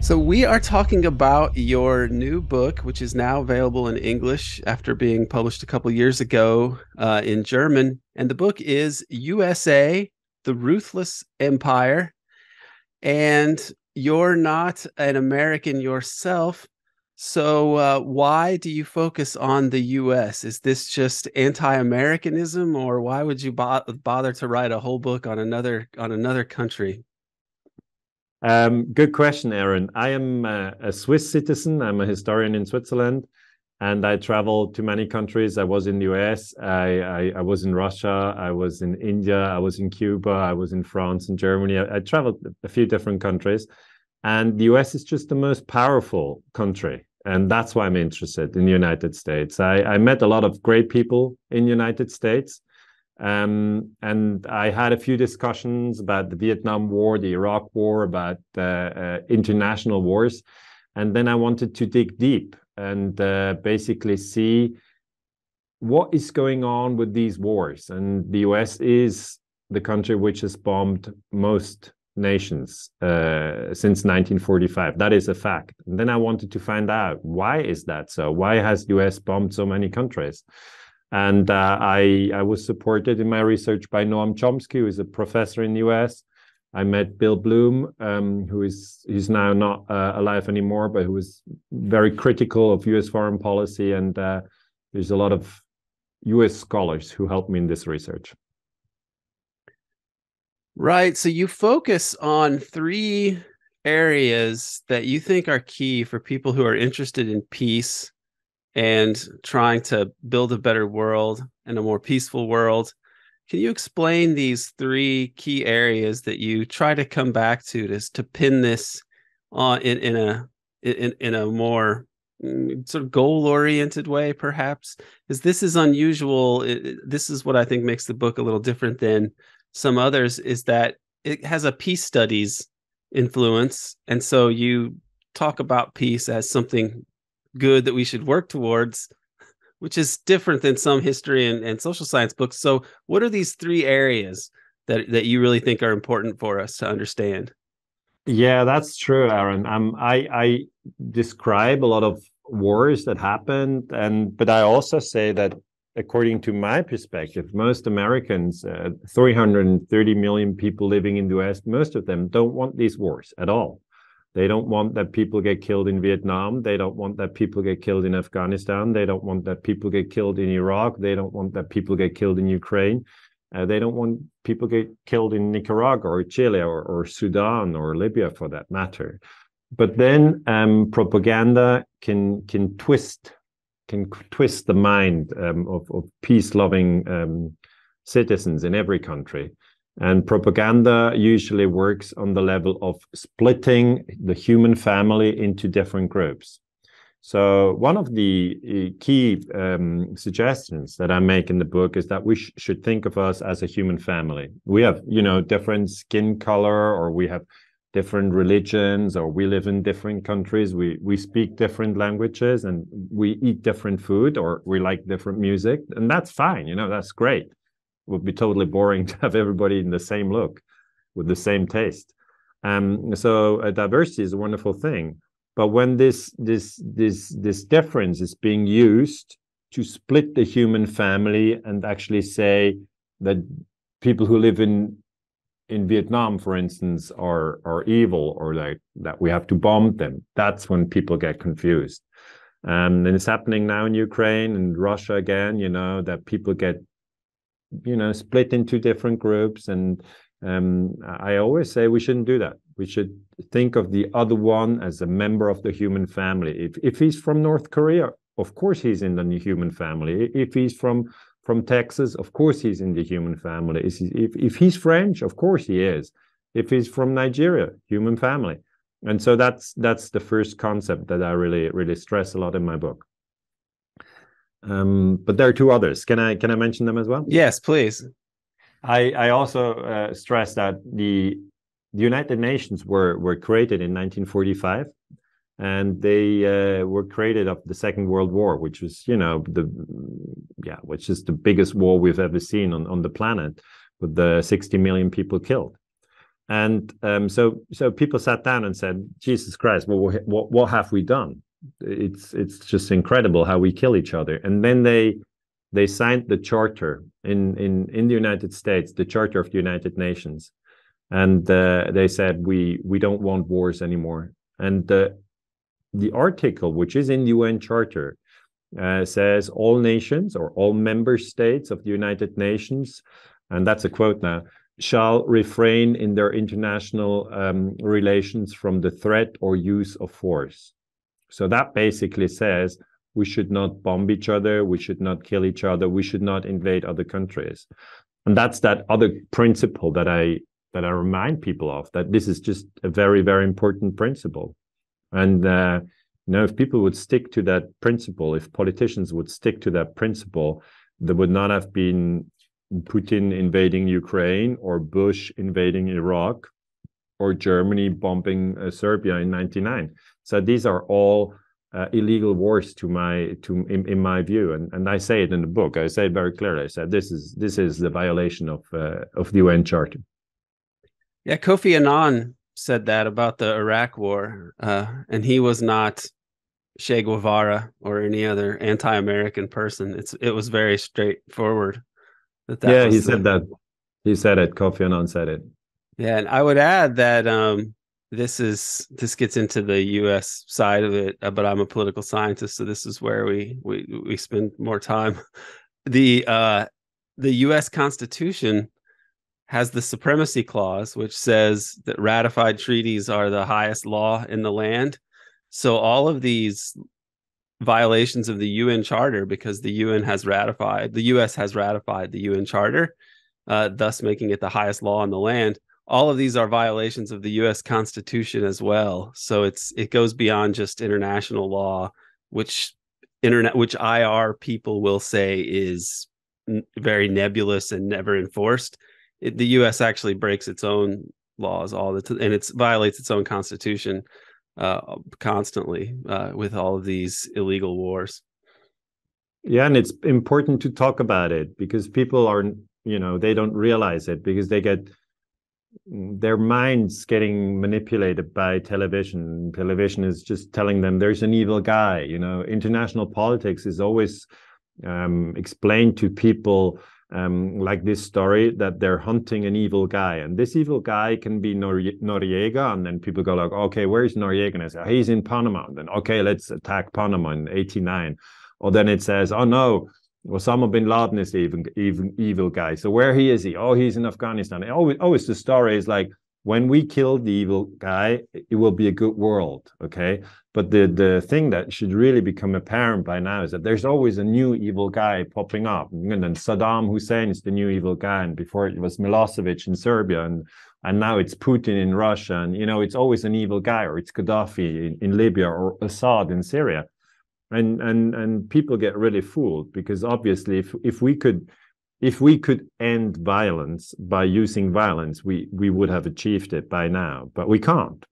So we are talking about your new book, which is now available in English after being published a couple years ago in German. And the book is USA, The Ruthless Empire. And you're not an American yourself. So why do you focus on the US? Is this just anti-Americanism, or why would you bother to write a whole book on another country? Good question, Aaron. I am a Swiss citizen. I'm a historian in Switzerland, and I traveled to many countries. I was in the US, I was in Russia, I was in India, I was in Cuba, I was in France and Germany. I traveled a few different countries, and the US is just the most powerful country. And that's why I'm interested in the United States. I met a lot of great people in the United States. And I had a few discussions about the Vietnam War, the Iraq War, about international wars. And then I wanted to dig deep and basically see what is going on with these wars. And the US is the country which has bombed most nations since 1945. That is a fact. And then I wanted to find out, why is that so? Why has the US bombed so many countries? And I was supported in my research by Noam Chomsky, who is a professor in the US. I met Bill Bloom, he's now not alive anymore, but who was very critical of US foreign policy. And there's a lot of US scholars who helped me in this research. Right. So you focus on three areas that you think are key for people who are interested in peace and trying to build a better world and a more peaceful world. Can you explain these three key areas that you try to come back to pin this on in a more sort of goal-oriented way, perhaps? Because this is unusual. This is what I think makes the book a little different than some others, is that it has a peace studies influence. And so you talk about peace as something good that we should work towards, which is different than some history and social science books. So what are these three areas that you really think are important for us to understand? Yeah, that's true, Aaron. I describe a lot of wars that happened, but I also say that according to my perspective, most Americans, 330 million people living in the US, most of them don't want these wars at all. They don't want that people get killed in Vietnam. They don't want that people get killed in Afghanistan. They don't want that people get killed in Iraq. They don't want that people get killed in Ukraine. They don't want people get killed in Nicaragua or Chile or Sudan or Libya, for that matter. But then propaganda can twist the mind of peace-loving citizens in every country. And propaganda usually works on the level of splitting the human family into different groups. So one of the key suggestions that I make in the book is that we should think of us as a human family. We have, different skin color, or we have different religions, or we live in different countries. We speak different languages, and we eat different food, or we like different music. And that's fine. That's great. It would be totally boring to have everybody in the same look with the same taste. So diversity is a wonderful thing. But when this difference is being used to split the human family and actually say that people who live in Vietnam, for instance, are evil, or that we have to bomb them, that's when people get confused. And it's happening now in Ukraine and Russia again, that people get split into different groups. And I always say we shouldn't do that. We should think of the other one as a member of the human family. If he's from North Korea, of course he's in the human family. If he's from Texas, of course he's in the human family. If he's French, of course he is. If he's from Nigeria, human family. And so that's the first concept that I really stress a lot in my book. But there are two others. Can I mention them as well? Yes, please. I also stress that the United Nations were created in 1945, and they were created after the Second World War, which was which is the biggest war we've ever seen on the planet, with the 60 million people killed. And so people sat down and said, Jesus Christ, well, what have we done? It's just incredible how we kill each other. And then they signed the charter in the United States, the Charter of the United Nations, and they said we don't want wars anymore. And the article, which is in the UN Charter, says all nations or all member states of the United Nations, and that's a quote now, shall refrain in their international relations from the threat or use of force. So that basically says we should not bomb each other, we should not kill each other, we should not invade other countries. And that's that other principle that I remind people of, that this is just a very, very important principle. And if people would stick to that principle, if politicians would stick to that principle, there would not have been Putin invading Ukraine or Bush invading Iraq or Germany bombing Serbia in '99. So these are all illegal wars in my view, and I say it in the book. I say it very clearly. I said this is the violation of the UN Charter. Yeah, Kofi Annan said that about the Iraq War, and he was not Che Guevara or any other anti-American person. It was very straightforward. Yeah, he said that. He said it. Kofi Annan said it. Yeah, and I would add that this gets into the U.S. side of it, but I'm a political scientist, so this is where we spend more time. The U.S. Constitution has the supremacy clause, which says that ratified treaties are the highest law in the land. So all of these violations of the UN Charter, because the U.S. has ratified the UN Charter, thus making it the highest law in the land. All of these are violations of the U.S. Constitution as well. So it goes beyond just international law, which IR people will say is very nebulous and never enforced. The U.S. actually breaks its own laws all the time, and it violates its own constitution constantly with all of these illegal wars. Yeah, and it's important to talk about it because people are, they don't realize it because they get their minds getting manipulated by television. Television is just telling them there's an evil guy. International politics is always explained to people like this story that they're hunting an evil guy, and this evil guy can be Noriega, and then people go like, okay, where's Noriega? And I say, oh, he's in Panama. And then okay, let's attack Panama in '89. Or then it says, oh no, Osama bin Laden is the evil guy. So where is he? Oh, he's in Afghanistan. Always the story is like, when we kill the evil guy, it will be a good world, okay? But the thing that should really become apparent by now is that there's always a new evil guy popping up. And then Saddam Hussein is the new evil guy, and before it was Milosevic in Serbia, and now it's Putin in Russia, and it's always an evil guy, or it's Gaddafi in Libya, or Assad in Syria. And people get really fooled because obviously if we could end violence by using violence, we would have achieved it by now. But we can't.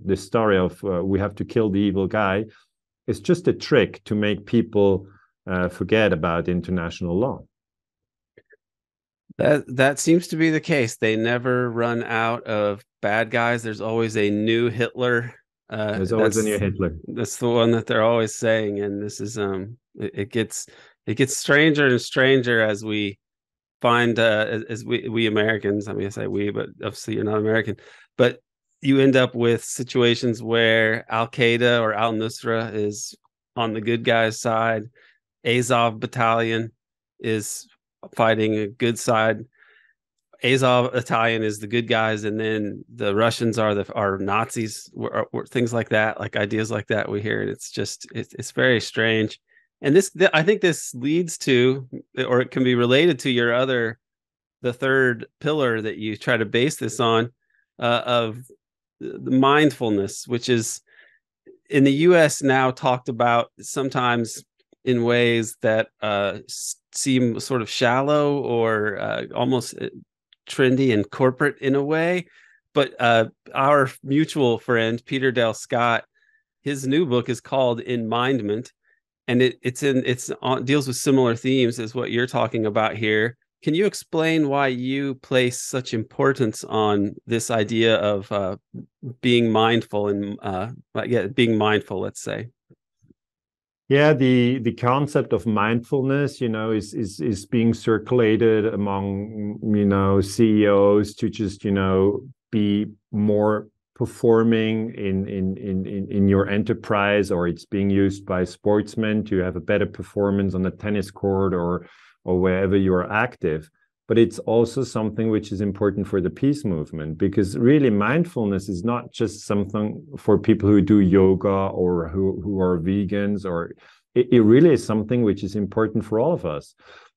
This story of we have to kill the evil guy is just a trick to make people forget about international law. That seems to be the case. They never run out of bad guys. There's always a new Hitler. There's always a new Hitler. That's the one that they're always saying, and this is it gets stranger and stranger as we find as we Americans. I mean, I say we, but obviously you're not American. But you end up with situations where Al Qaeda or Al Nusra is on the good guys' side, Azov Battalion is fighting a good side. Azov Italian is the good guys, and then the Russians are Nazis, or things like that, like ideas like that we hear. And it's very strange. And I think this leads to, or it can be related to the third pillar that you try to base this on, of the mindfulness, which is in the U.S. now talked about sometimes in ways that seem sort of shallow or almost trendy and corporate in a way. But our mutual friend Peter Dale Scott, his new book is called In Mindment, and it deals with similar themes as what you're talking about here. Can you explain why you place such importance on this idea of being mindful and being mindful, let's say? Yeah, the concept of mindfulness, is being circulated among, CEOs to just, be more performing in your enterprise, or it's being used by sportsmen to have a better performance on the tennis court or wherever you are active. But it's also something which is important for the peace movement, because really mindfulness is not just something for people who do yoga or who are vegans, or it really is something which is important for all of us,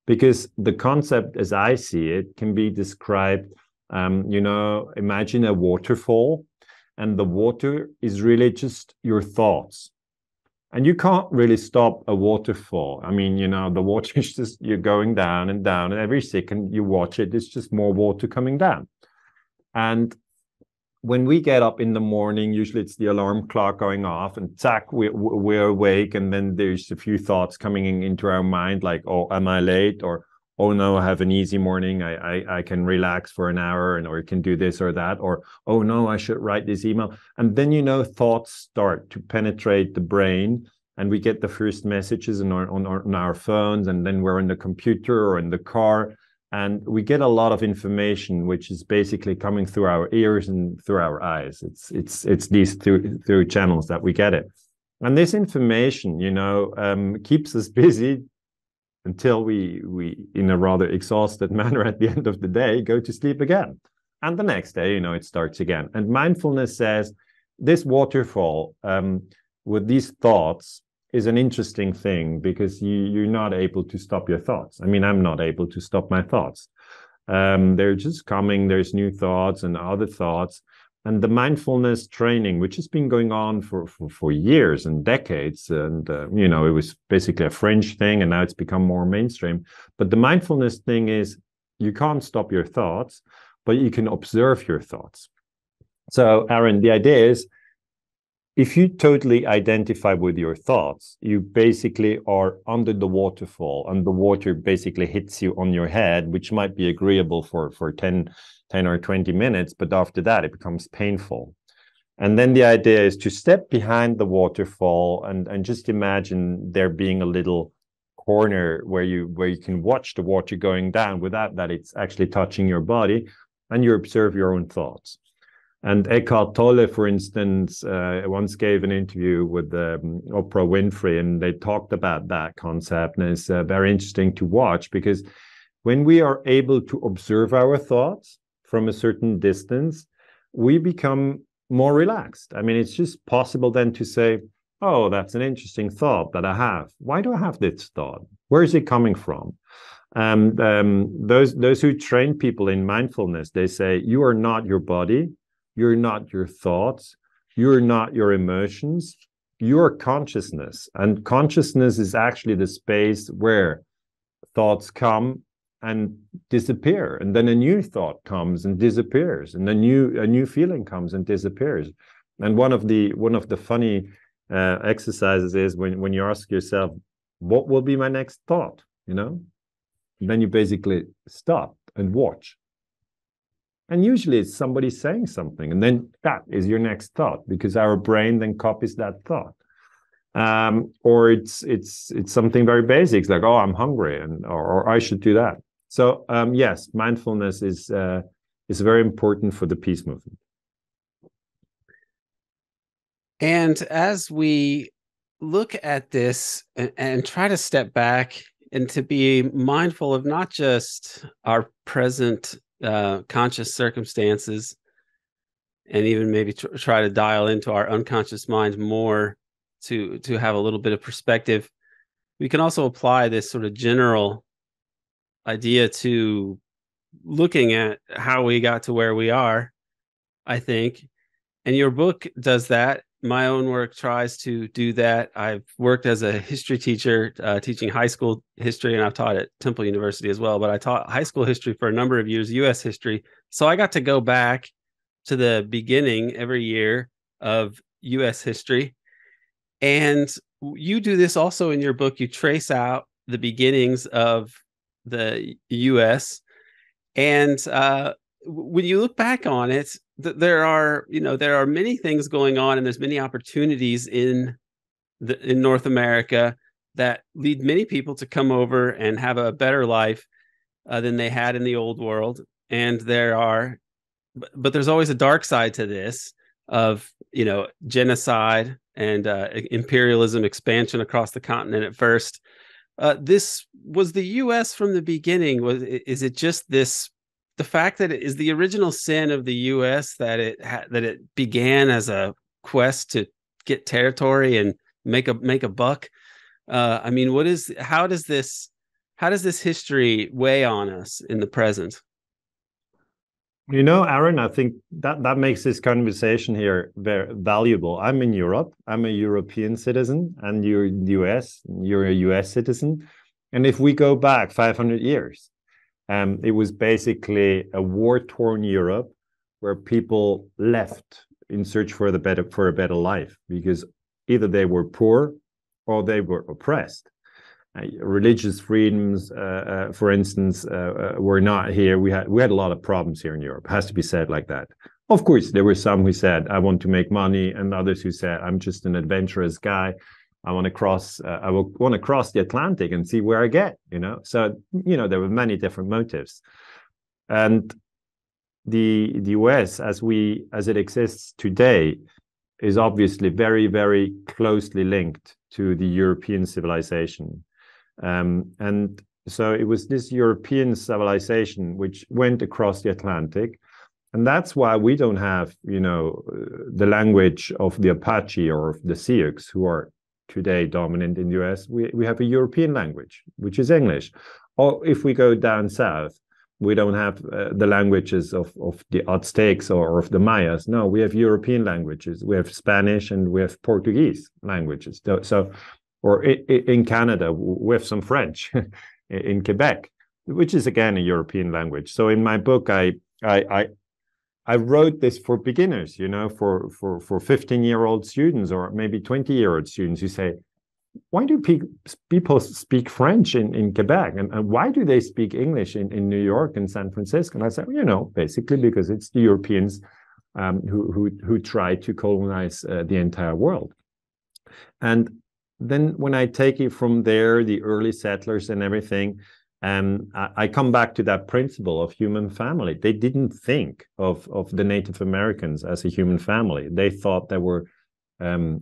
because the concept, as I see it, can be described, imagine a waterfall, and the water is really just your thoughts. And you can't really stop a waterfall. I mean, the water is just, you're going down and down, and every second you watch it, it's just more water coming down. And when we get up in the morning, usually it's the alarm clock going off, and zack, we're awake, and then there's a few thoughts coming into our mind, like, oh, am I late? Or, oh no, I have an easy morning. I can relax for an hour, or I can do this or that. Or, oh no, I should write this email. And then, thoughts start to penetrate the brain, and we get the first messages on our phones, and then we're on the computer or in the car, and we get a lot of information, which is basically coming through our ears and through our eyes. It's these through channels that we get it. And this information, keeps us busy until we in a rather exhausted manner at the end of the day go to sleep again, and the next day it starts again. And mindfulness says this waterfall with these thoughts is an interesting thing, because you're not able to stop your thoughts. I mean, I'm not able to stop my thoughts. They're just coming. There's new thoughts and other thoughts. And the mindfulness training, which has been going on for years and decades, and it was basically a French thing, and now it's become more mainstream. But the mindfulness thing is, you can't stop your thoughts, but you can observe your thoughts. So, Aaron, the idea is, if you totally identify with your thoughts, you basically are under the waterfall, and the water basically hits you on your head, which might be agreeable for 10 or 20 minutes, but after that, it becomes painful. And then the idea is to step behind the waterfall and just imagine there being a little corner where you can watch the water going down without that it's actually touching your body, and you observe your own thoughts. And Eckhart Tolle, for instance, once gave an interview with Oprah Winfrey, and they talked about that concept. And it's very interesting to watch, because when we are able to observe our thoughts from a certain distance, we become more relaxed. I mean, it's just possible then to say, oh, that's an interesting thought that I have. Why do I have this thought? Where is it coming from? And those who train people in mindfulness, they say, you are not your body. You're not your thoughts. You're not your emotions. You're consciousness. And consciousness is actually the space where thoughts come and disappear. And then a new thought comes and disappears. And a new feeling comes and disappears. And one of the funny exercises is when you ask yourself, what will be my next thought? And then you basically stop and watch. And usually it's somebody saying something, and then that is your next thought, because our brain then copies that thought. Or it's something very basic, like, oh, I'm hungry, or I should do that. So yes, mindfulness is very important for the peace movement. And as we look at this and try to step back and to be mindful of not just our present conscious circumstances, and even maybe try to dial into our unconscious mind more to have a little bit of perspective, we can also apply this sort of general idea to looking at how we got to where we are, I think. And your book does that. My own work tries to do that. I've worked as a history teacher, teaching high school history, and I've taught at Temple University as well. But I taught high school history for a number of years, U.S. history. So I got to go back to the beginning every year of U.S. history. And you do this also in your book. You trace out the beginnings of the US. And when you look back on it, there are, there are many things going on, and there's many opportunities in North America that lead many people to come over and have a better life than they had in the old world. And but there's always a dark side to this of, genocide and imperialism, expansion across the continent at first. This was the U.S. from the beginning. Is it just the fact that it is the original sin of the U.S. that it began as a quest to get territory and make a buck? I mean, how does this history weigh on us in the present? Aaron, I think that makes this conversation here very valuable. I'm in Europe. I'm a European citizen, and you're in the US. You're a US citizen. And if we go back 500 years, it was basically a war-torn Europe where people left in search for a better life, because either they were poor or they were oppressed. Religious freedoms, for instance, were not here. We had a lot of problems here in Europe. It has to be said like that. Of course, there were some who said, "I want to make money," and others who said, "I'm just an adventurous guy. I want to cross. I want to cross the Atlantic and see where I get." So there were many different motives, and the US, as it exists today, is obviously very, very closely linked to the European civilization. And so it was this European civilization which went across the Atlantic. And that's why we don't have, the language of the Apache or of the Sioux, who are today dominant in the US. We have a European language, which is English. Or if we go down south, we don't have the languages of the Aztecs or of the Mayas. No, we have European languages. We have Spanish and we have Portuguese languages. Or in Canada, we have some French in Quebec, which is again a European language. So in my book, I wrote this for beginners, for 15-year-old students or maybe 20-year-old students who say, why do people speak French in Quebec? And why do they speak English in New York and San Francisco? And I said, basically because it's the Europeans who tried to colonize the entire world. And then when I take it from there, the early settlers and everything, I come back to that principle of human family. They didn't think of the Native Americans as a human family. They thought they were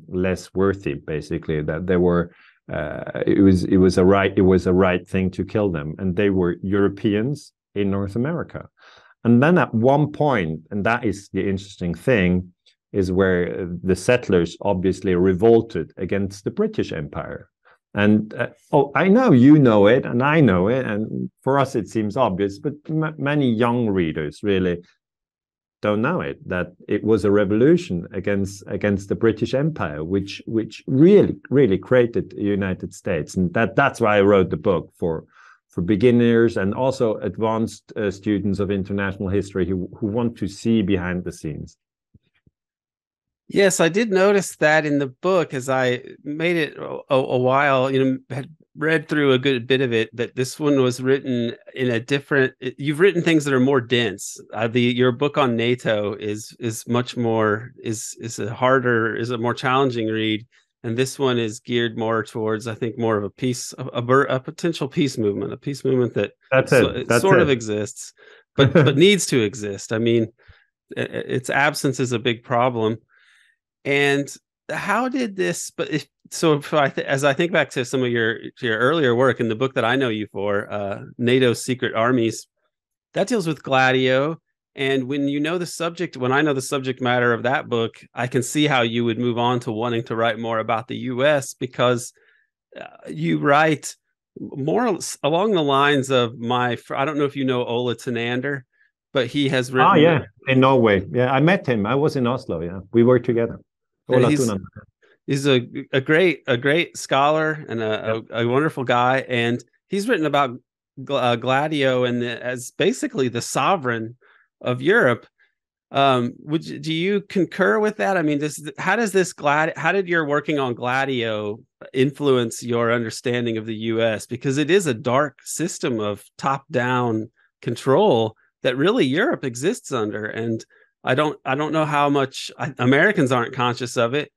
less worthy, basically, that they were it was a right thing to kill them, and they were Europeans in North America. And then at one point, and that is the interesting thing, is where the settlers obviously revolted against the British Empire. And I know you know it, and I know it, and for us it seems obvious, but many young readers really don't know it, that it was a revolution against the British Empire, which really created the United States. And that's why I wrote the book, for beginners and also advanced students of international history who want to see behind the scenes. Yes, I did notice that in the book, as I made it a while, had read through a good bit of it, that this one was written in a different, you've written things that are more dense. Your book on NATO is much more, is a more challenging read. And this one is geared more towards, I think, more of a potential peace movement that sort of exists, but needs to exist. I mean, its absence is a big problem. And how did this? As I think back to some of your earlier work in the book that I know you for, NATO's Secret Armies, that deals with Gladio. And when I know the subject matter of that book, I can see how you would move on to wanting to write more about the U.S. because you write more along the lines of I don't know if you know Ola Tanander, but he has written. Oh yeah, in Norway. Yeah, I met him. I was in Oslo. Yeah, we worked together. He's a great scholar and a wonderful guy, and he's written about Gladio as basically the sovereign of Europe. Do you concur with that? I mean, how did your working on Gladio influence your understanding of the US? Because it is a dark system of top-down control that really Europe exists under. And I don't know how much Americans aren't conscious of it.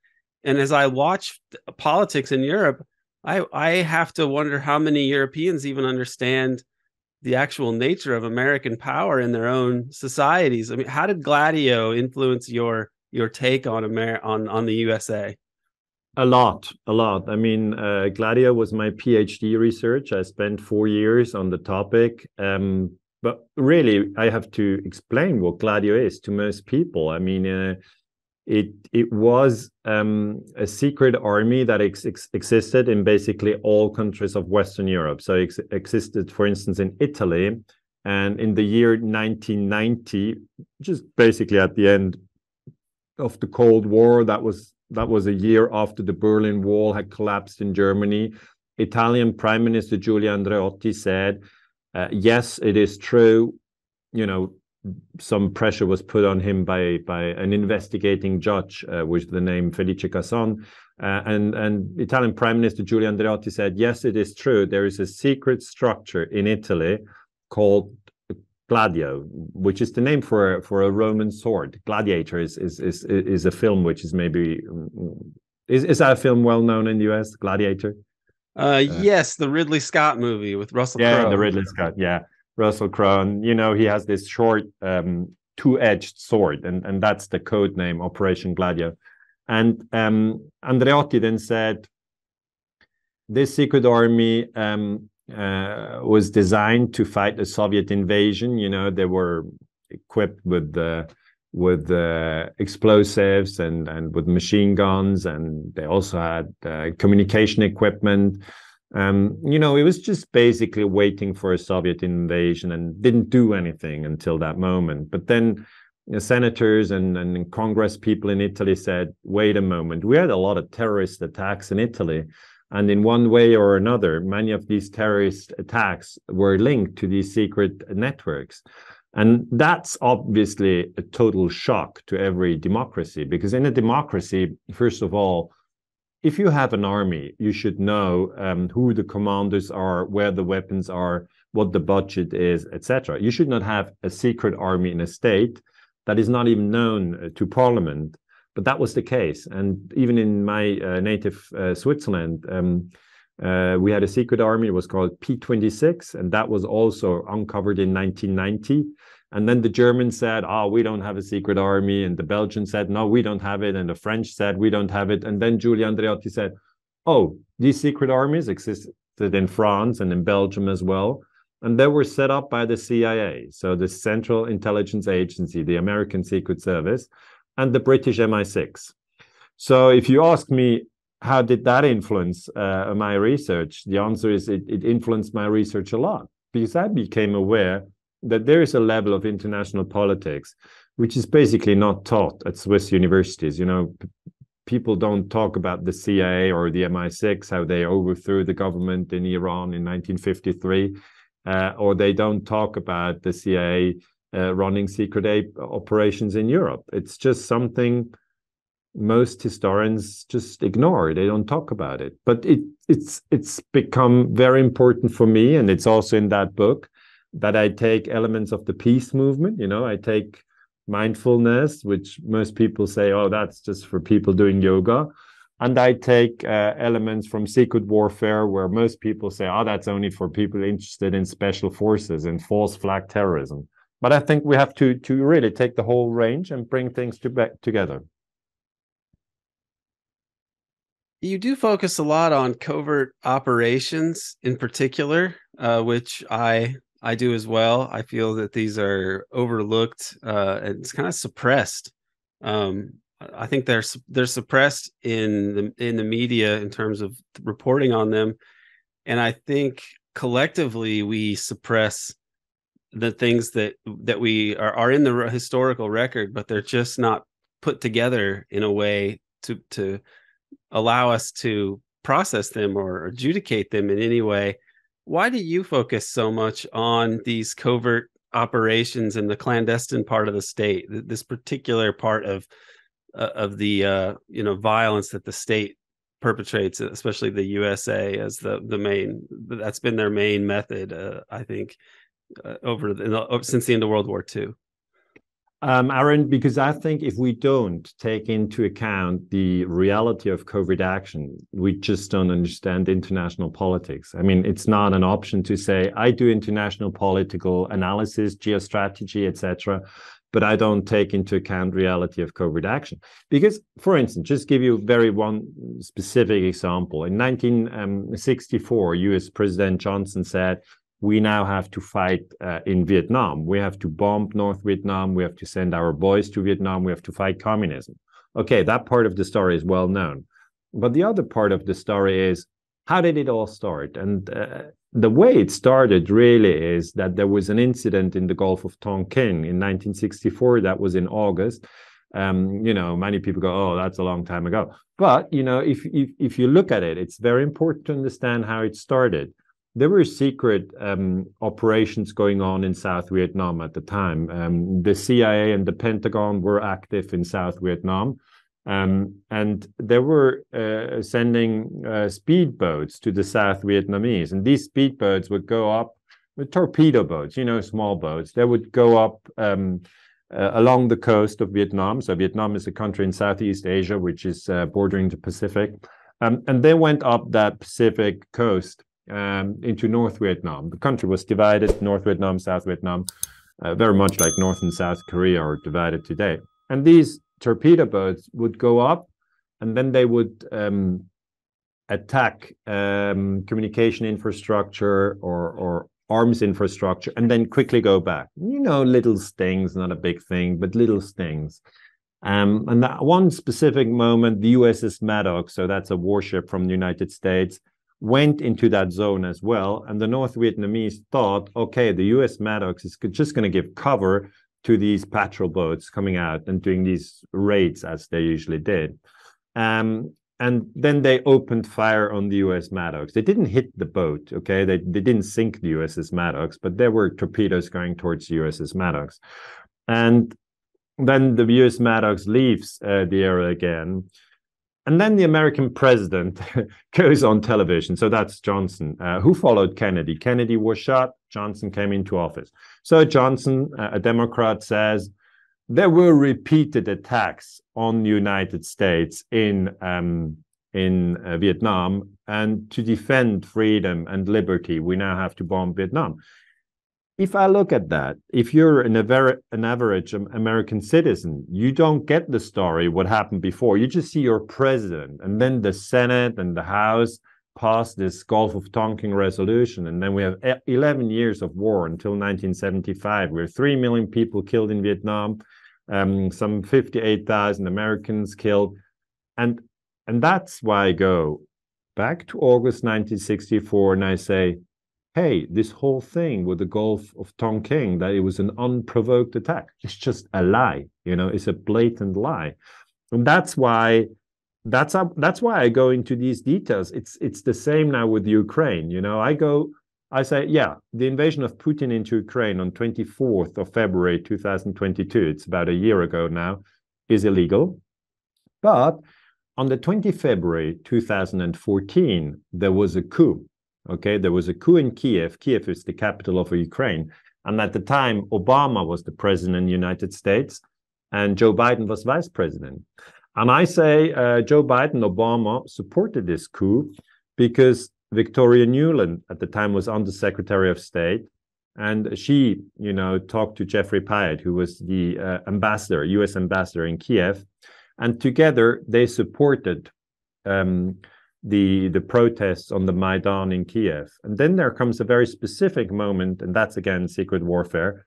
And as I watch politics in Europe, I have to wonder how many Europeans even understand the actual nature of American power in their own societies. I mean, how did Gladio influence your take on on the USA? A lot, a lot. I mean, Gladio was my PhD research. I spent 4 years on the topic. But really, I have to explain what Gladio is to most people. I mean, it was a secret army that existed in basically all countries of Western Europe. So it existed, for instance, in Italy, and in the year 1990, just basically at the end of the Cold War, that was a year after the Berlin Wall had collapsed in Germany. Italian Prime Minister Giulio Andreotti said, yes, it is true, you know, some pressure was put on him by an investigating judge with the name Felice Casson. And Italian Prime Minister Giulio Andreotti said, yes, it is true. There is a secret structure in Italy called Gladio, which is the name for a Roman sword. Gladiator is a film which is maybe is that a film well known in the US? Gladiator. Yes, the Ridley Scott movie with Russell Yeah, the Crowe. Ridley Scott. Yeah, Russell Crowe. And, you know, he has this short two-edged sword, and that's the code name, Operation Gladio. And Andreotti then said, this secret army was designed to fight the Soviet invasion. You know, they were equipped with explosives and with machine guns, and they also had communication equipment. You know, it was just basically waiting for a Soviet invasion and didn't do anything until that moment. But then senators and Congress people in Italy said, wait a moment, we had a lot of terrorist attacks in Italy. And in one way or another, many of these terrorist attacks were linked to these secret networks. And that's obviously a total shock to every democracy, because in a democracy, first of all, if you have an army, you should know who the commanders are, where the weapons are, what the budget is, etc. You should not have a secret army in a state that is not even known to parliament. But that was the case. And even in my native Switzerland, we had a secret army. It was called P26, and that was also uncovered in 1990. And then the Germans said, oh, we don't have a secret army. And the Belgians said, no, we don't have it. And the French said, we don't have it. And then Giulio Andreotti said, oh, these secret armies existed in France and in Belgium as well. And they were set up by the CIA, so the Central Intelligence Agency, the American Secret Service, and the British MI6. So if you ask me, how did that influence my research? The answer is it influenced my research a lot, because I became aware that there is a level of international politics which is basically not taught at Swiss universities. You know, people don't talk about the CIA or the MI6, how they overthrew the government in Iran in 1953, or they don't talk about the CIA running secret operations in Europe. It's just something most historians just ignore. They don't talk about it. But it's become very important for me, and it's also in that book that I take elements of the peace movement. You know, I take mindfulness, which most people say, oh, that's just for people doing yoga. And I take elements from secret warfare, where most people say, oh, that's only for people interested in special forces and false flag terrorism. But I think we have to really take the whole range and bring things together. You do focus a lot on covert operations in particular, which I do as well. I feel that these are overlooked and it's kind of suppressed. I think they're suppressed in the media in terms of reporting on them, and I think collectively we suppress the things that we are in the historical record, but they're just not put together in a way to allow us to process them or adjudicate them in any way. Why do you focus so much on these covert operations in the clandestine part of the state, this particular part of the violence that the state perpetrates, especially the USA as the main. That's been their main method, I think, since the end of World War II. Aaron, because I think if we don't take into account the reality of covert action, we just don't understand international politics. I mean, it's not an option to say, I do international political analysis, geostrategy, etc., but I don't take into account reality of covert action. Because, for instance, just give you one specific example. In 1964, US President Johnson said, we now have to fight in Vietnam. We have to bomb North Vietnam. We have to send our boys to Vietnam. We have to fight communism. Okay, that part of the story is well known. But the other part of the story is, how did it all start? And the way it started really is that there was an incident in the Gulf of Tonkin in 1964. That was in August. Many people go, oh, that's a long time ago. But, if you look at it, it's very important to understand how it started. There were secret operations going on in South Vietnam at the time. The CIA and the Pentagon were active in South Vietnam. And they were sending speedboats to the South Vietnamese. And these speedboats would go up with torpedo boats, small boats. They would go up along the coast of Vietnam. So Vietnam is a country in Southeast Asia, which is bordering the Pacific. And they went up that Pacific coast into North Vietnam. The country was divided, North Vietnam, South Vietnam, very much like North and South Korea are divided today. And these torpedo boats would go up, and then they would attack communication infrastructure or arms infrastructure, and then quickly go back. Little stings, not a big thing, but little stings. And that one specific moment, the USS Maddox, so that's a warship from the United States, went into that zone as well. And the North Vietnamese thought, okay, the US Maddox is just going to give cover to these patrol boats coming out and doing these raids as they usually did. And then they opened fire on the US Maddox. They didn't hit the boat, okay? They didn't sink the USS Maddox, but there were torpedoes going towards the USS Maddox. And then the US Maddox leaves the area again. And then the American president goes on television. So that's Johnson, who followed Kennedy. Kennedy was shot. Johnson came into office. So Johnson, a Democrat, says there were repeated attacks on the United States in Vietnam. And to defend freedom and liberty, we now have to bomb Vietnam. If I look at that, if you're an average American citizen, you don't get the story, what happened before. You just see your president, and then the Senate and the House pass this Gulf of Tonkin resolution. And then we have 11 years of war until 1975, where 3 million people killed in Vietnam, some 58,000 Americans killed. And that's why I go back to August 1964 and I say, hey, this whole thing with the Gulf of Tonkin, that it was an unprovoked attack, it's just a lie. It's a blatant lie. And that's why I go into these details. It's the same now with Ukraine. I say, yeah, the invasion of Putin into Ukraine on 24th of February 2022, it's about a year ago now, is illegal. But on the 20th of February 2014, there was a coup. Okay, there was a coup in Kiev. Kiev is the capital of Ukraine. And at the time, Obama was the president in the United States and Joe Biden was vice president. And I say Joe Biden, Obama supported this coup because Victoria Nuland at the time was Undersecretary of State. And she, talked to Jeffrey Pyatt, who was the ambassador, US ambassador in Kiev. And together they supported the protests on the Maidan in Kiev. And then there comes a very specific moment, and that's again secret warfare.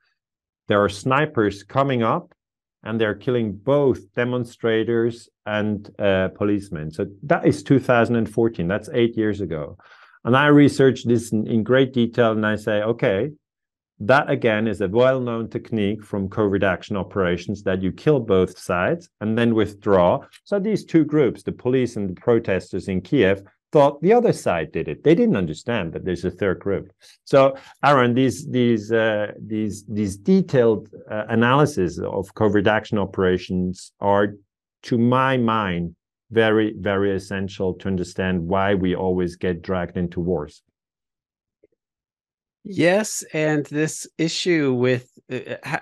There are snipers coming up and they're killing both demonstrators and policemen. So that is 2014. That's 8 years ago. And I researched this in great detail and I say, okay, that again is a well-known technique from covert action operations that you kill both sides and then withdraw. So these two groups, the police and the protesters in Kiev, thought the other side did it. They didn't understand that there's a third group. So, Aaron, these detailed analysis of covert action operations are, to my mind, very, very essential to understand why we always get dragged into wars. Yes, and this issue with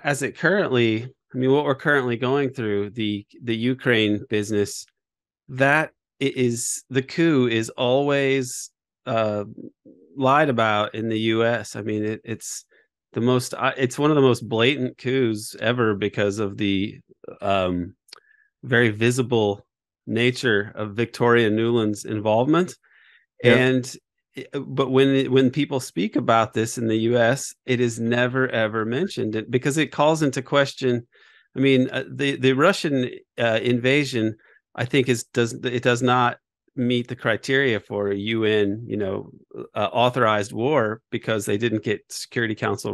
as it currently, I mean, what we're currently going through, the Ukraine business, that is the coup is always lied about in the U.S. I mean, it's one of the most blatant coups ever because of the um, very visible nature of Victoria Nuland's involvement. Yeah. And but when people speak about this in the U.S., it is never ever mentioned because it calls into question. I mean, the Russian invasion, I think, does not meet the criteria for a UN, authorized war because they didn't get Security Council,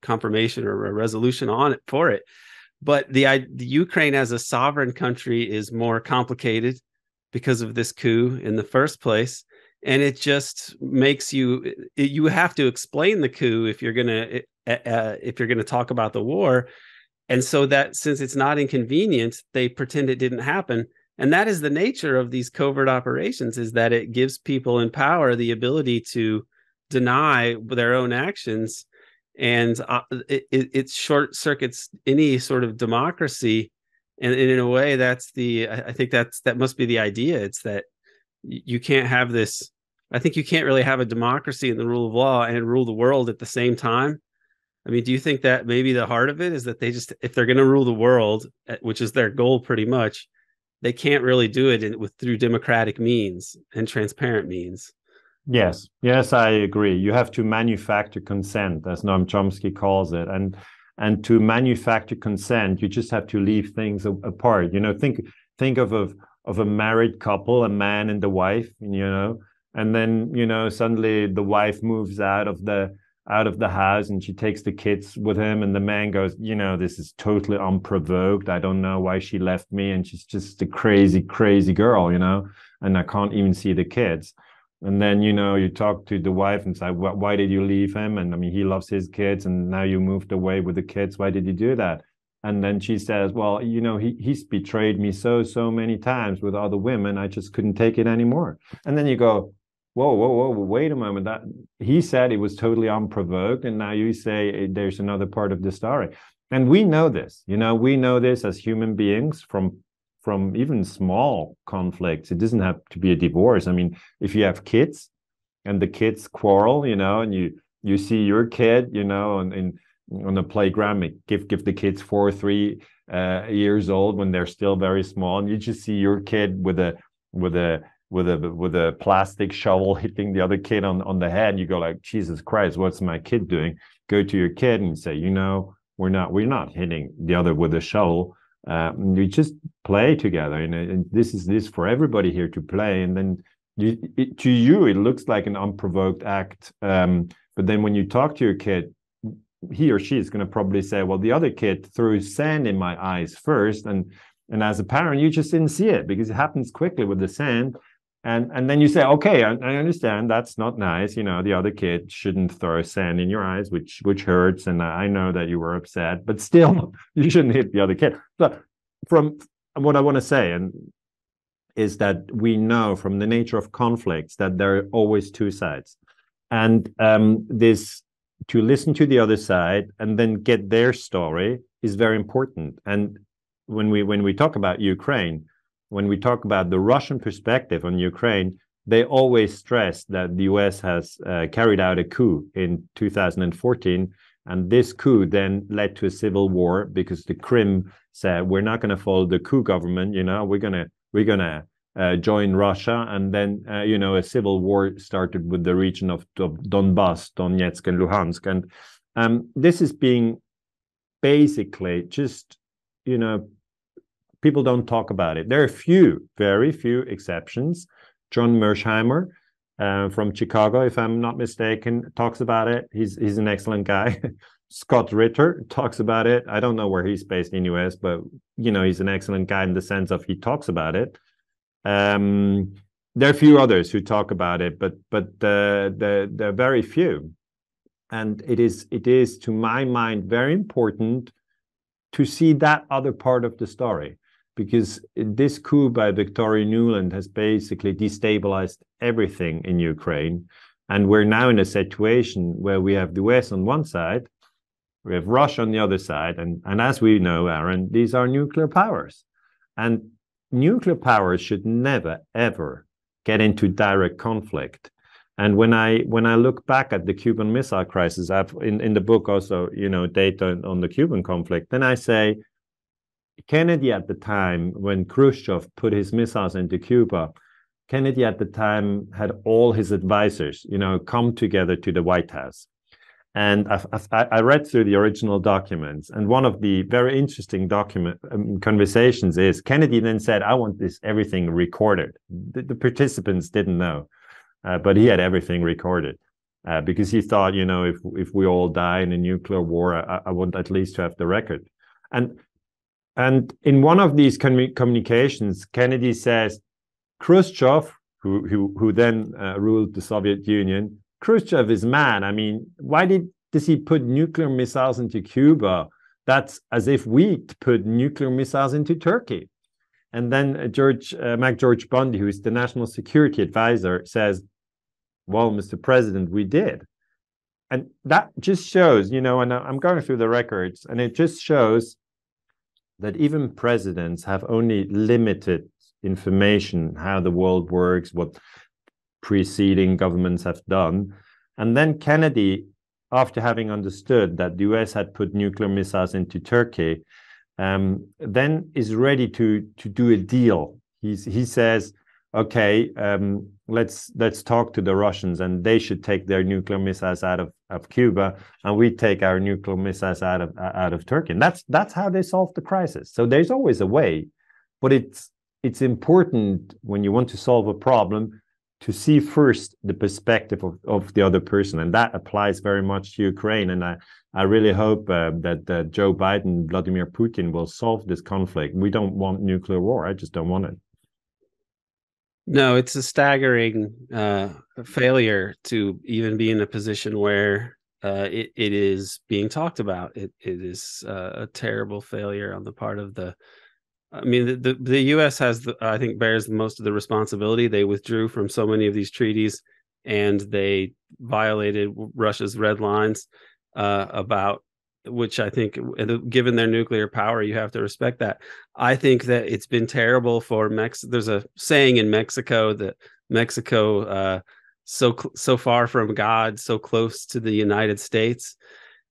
confirmation or a resolution on it for it. But the Ukraine as a sovereign country is more complicated because of this coup in the first place, and it just makes you have to explain the coup if you're gonna talk about the war. And so that since it's not inconvenient, they pretend it didn't happen. And that is the nature of these covert operations, is that it gives people in power the ability to deny their own actions. And it short circuits any sort of democracy. And in a way, I think that must be the idea. It's that you can't have this. I think you can't really have a democracy and the rule of law and rule the world at the same time. I mean, do you think that maybe the heart of it is that if they're going to rule the world, which is their goal pretty much, they can't really do it through democratic means and transparent means? Yes, yes, I agree. You have to manufacture consent, as Noam Chomsky calls it, and to manufacture consent, you just have to leave things apart. Think of a married couple, a man and the wife, and then suddenly the wife moves out of the house and she takes the kids with him, and the man goes, this is totally unprovoked. I don't know why she left me, and she's just a crazy, crazy girl, and I can't even see the kids. And then, you talk to the wife and say, why did you leave him? And I mean, he loves his kids, and now you moved away with the kids. Why did you do that? And then she says, well, he's betrayed me so many times with other women. I just couldn't take it anymore. And then you go, whoa, wait a moment. That he said it was totally unprovoked. And now you say there's another part of the story. And we know this, we know this as human beings from even small conflicts. It doesn't have to be a divorce. I mean, if you have kids and the kids quarrel, and you see your kid, on the playground, give the kids 4 or 3 years old when they're still very small, and you just see your kid with a plastic shovel hitting the other kid on the head. You go like, Jesus Christ, what's my kid doing? Go to your kid and say, we're not hitting the other with a shovel. We just play together, and this is for everybody here to play. And then to you, it looks like an unprovoked act. But then when you talk to your kid, he or she is going to probably say, well, the other kid threw sand in my eyes first. And as a parent, you just didn't see it because it happens quickly with the sand. And then you say, okay, I understand that's not nice. The other kid shouldn't throw sand in your eyes, which hurts. And I know that you were upset, but still, you shouldn't hit the other kid. But from what I want to say is that we know from the nature of conflicts that there are always two sides. And this to listen to the other side and then get their story is very important. And when we talk about Ukraine, when we talk about the Russian perspective on Ukraine, they always stress that the US has carried out a coup in 2014. And this coup then led to a civil war because the Crim said, we're not going to follow the coup government, we're gonna join Russia. And then, a civil war started with the region of Donbass, Donetsk and Luhansk. And this is being basically just, people don't talk about it. There are very few exceptions. John Mersheimer from Chicago, if I'm not mistaken, talks about it. He's an excellent guy. Scott Ritter talks about it. I don't know where he's based in US, but he's an excellent guy in the sense of he talks about it. there are a few others who talk about it, but there are very few. And it is to my mind very important to see that other part of the story, because this coup by Victoria Nuland has basically destabilized everything in Ukraine. And we're now in a situation where we have the US on one side, we have Russia on the other side. And as we know, Aaron, these are nuclear powers. And nuclear powers should never, ever get into direct conflict. And when I look back at the Cuban Missile Crisis, I've in the book also, data on the Cuban conflict, then I say Kennedy at the time, when Khrushchev put his missiles into Cuba, Kennedy at the time had all his advisors, come together to the White House. And I read through the original documents, and one of the very interesting conversations is Kennedy then said, "I want everything recorded." The participants didn't know, but he had everything recorded because he thought, if we all die in a nuclear war, I want at least to have the record. And in one of these communications, Kennedy says, Khrushchev, who then ruled the Soviet Union, Khrushchev is mad. I mean, why does he put nuclear missiles into Cuba? That's as if we put nuclear missiles into Turkey. And then George Bundy, who is the national security advisor, says, well, Mr. President, we did. And that just shows, and I'm going through the records, and it just shows that even presidents have only limited information, how the world works, what preceding governments have done. And then Kennedy, after having understood that the US had put nuclear missiles into Turkey, then is ready to do a deal. He says, okay, let's talk to the Russians, and they should take their nuclear missiles out of Cuba, and we take our nuclear missiles out of Turkey. And that's how they solve the crisis. So there's always a way, but it's important when you want to solve a problem to see first the perspective of the other person. And that applies very much to Ukraine. And I really hope that Joe Biden, Vladimir Putin will solve this conflict. We don't want nuclear war. I just don't want it. No, it's a staggering failure to even be in a position where it is being talked about. It is a terrible failure on the part of the the U.S. I think bears most of the responsibility. They withdrew from so many of these treaties, and they violated Russia's red lines about which I think, given their nuclear power, you have to respect that. I think that it's been terrible for Mexico. There's a saying in Mexico that Mexico, so far from God, so close to the United States,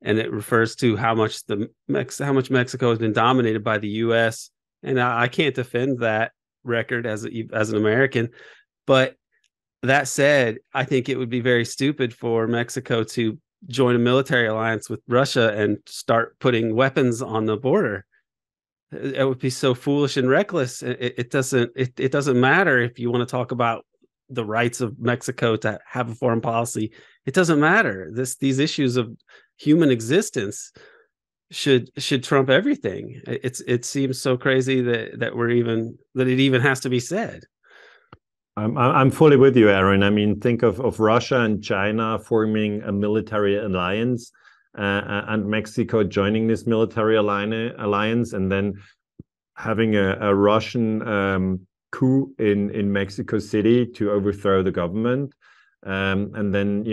and it refers to how much Mexico has been dominated by the U.S. And I can't defend that record as an American, but that said, I think it would be very stupid for Mexico to join a military alliance with Russia and start putting weapons on the border. It would be so foolish and reckless. It doesn't matter if you want to talk about the rights of Mexico to have a foreign policy. It doesn't matter. These issues of human existence should trump everything. It seems so crazy that it even has to be said. I'm fully with you, Aaron. I mean, think of Russia and China forming a military alliance, and Mexico joining this military alliance, and then having a Russian coup in Mexico City to overthrow the government. And then,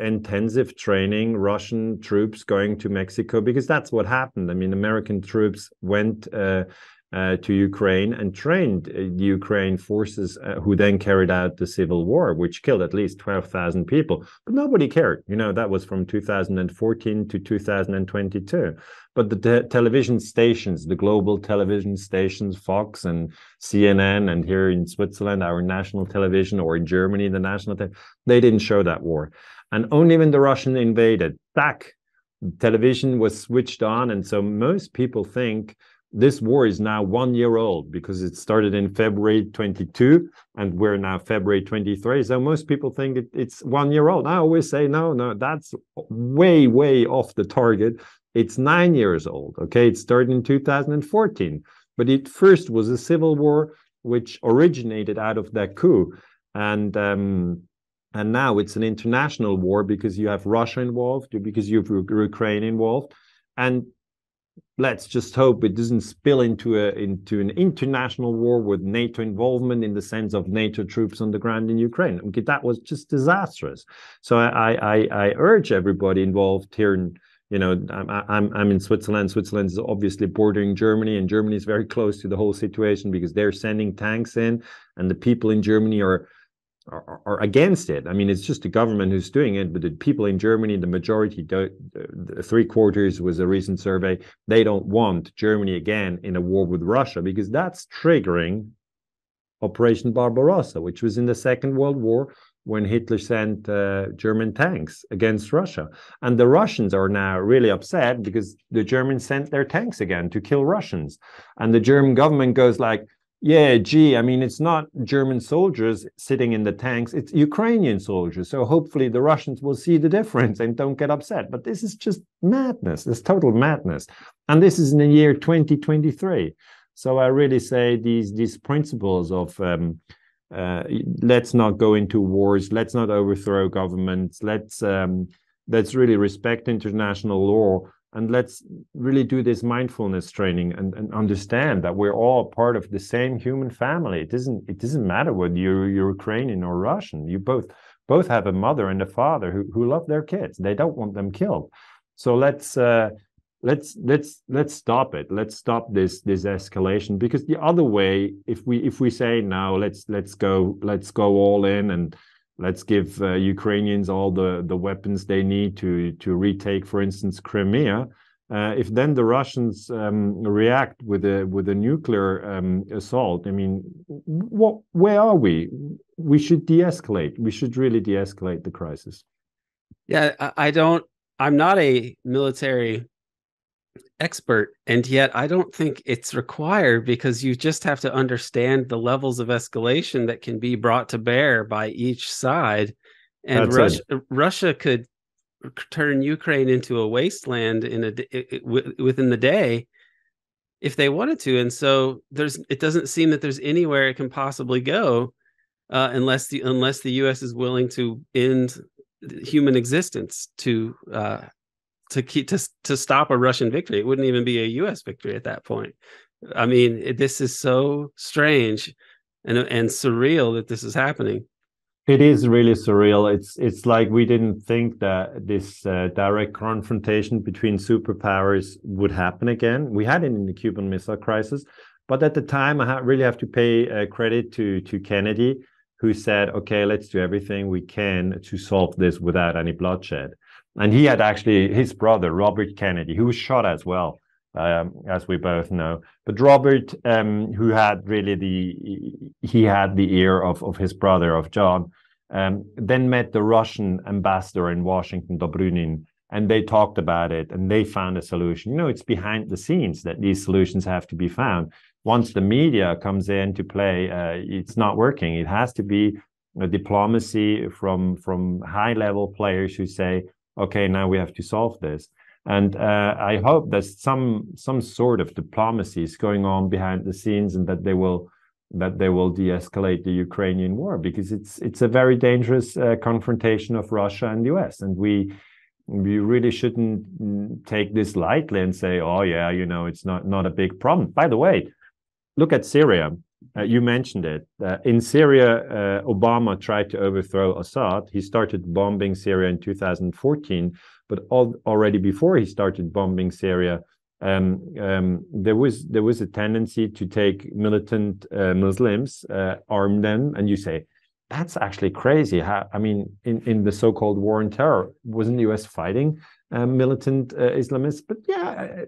intensive training, Russian troops going to Mexico, because that's what happened. I mean, American troops went to Ukraine and trained the Ukraine forces, who then carried out the civil war, which killed at least 12,000 people. But nobody cared. That was from 2014 to 2022. But the television stations, the global television stations, Fox and CNN, and here in Switzerland, our national television, or in Germany, the national they didn't show that war. And only when the Russian invaded, television was switched on. And so most people think this war is now 1 year old, because it started in February 22 and we're now February 23. So most people think it's 1 year old. I always say, no, that's way, way off the target. It's 9 years old. Okay, it started in 2014, but it first was a civil war which originated out of that coup. And now it's an international war because you have Russia involved, because you have Ukraine involved, and let's just hope it doesn't spill into an international war with NATO involvement in the sense of NATO troops on the ground in Ukraine. Okay, that was just disastrous. So I urge everybody involved here. I'm in Switzerland. Switzerland is obviously bordering Germany, and Germany is very close to the whole situation because they're sending tanks in, and the people in Germany are against it. I mean, it's just the government who's doing it, but the people in Germany, the majority, three-quarters was a recent survey, they don't want Germany again in a war with Russia because that's triggering Operation Barbarossa, which was in the Second World War when Hitler sent German tanks against Russia. And the Russians are now really upset because the Germans sent their tanks again to kill Russians. And the German government goes like, yeah, gee, I mean, it's not German soldiers sitting in the tanks, it's Ukrainian soldiers. So hopefully the Russians will see the difference and don't get upset. But this is just madness. This total madness. And this is in the year 2023. So I really say these principles of let's not go into wars, let's not overthrow governments, let's really respect international law. And let's really do this mindfulness training and understand that we're all part of the same human family. It doesn't matter whether you're Ukrainian or Russian. You both have a mother and a father who love their kids. They don't want them killed. So let's stop it. Let's stop this escalation, because the other way, if we say no, let's go all in and let's give Ukrainians all the weapons they need to retake, for instance, Crimea. If then the Russians react with a nuclear assault, I mean, where are we? We should de-escalate. We should really de-escalate the crisis. Yeah, I'm not a military expert, and yet I don't think it's required, because you just have to understand the levels of escalation that can be brought to bear by each side. And Russia could turn Ukraine into a wasteland within the day if they wanted to. And so it doesn't seem that there's anywhere it can possibly go unless the US is willing to end human existence to stop a Russian victory. It wouldn't even be a US victory at that point. I mean, this is so strange and surreal that this is happening. It is really surreal. It's like we didn't think that this direct confrontation between superpowers would happen again. We had it in the Cuban Missile Crisis, but at the time, I really have to pay credit to Kennedy, who said, "Okay, let's do everything we can to solve this without any bloodshed." And he had actually his brother, Robert Kennedy, who was shot as well, as we both know. But Robert, who had really he had the ear of his brother, of John, then met the Russian ambassador in Washington, Dobrynin, and they talked about it and they found a solution. You know, it's behind the scenes that these solutions have to be found. Once the media comes in to play, it's not working. It has to be a diplomacy from high-level players who say, okay, now we have to solve this. And I hope that some sort of diplomacy is going on behind the scenes, and that they will de-escalate the Ukrainian war, because it's a very dangerous confrontation of Russia and the US, and we really shouldn't take this lightly and say, oh yeah, you know, it's not a big problem. By the way, look at Syria. You mentioned it. In Syria, Obama tried to overthrow Assad. He started bombing Syria in 2014, but already before he started bombing Syria, there was a tendency to take militant Muslims, arm them, and you say, that's actually crazy. I mean, in the so-called war on terror, wasn't the US fighting militant Islamists? But yeah,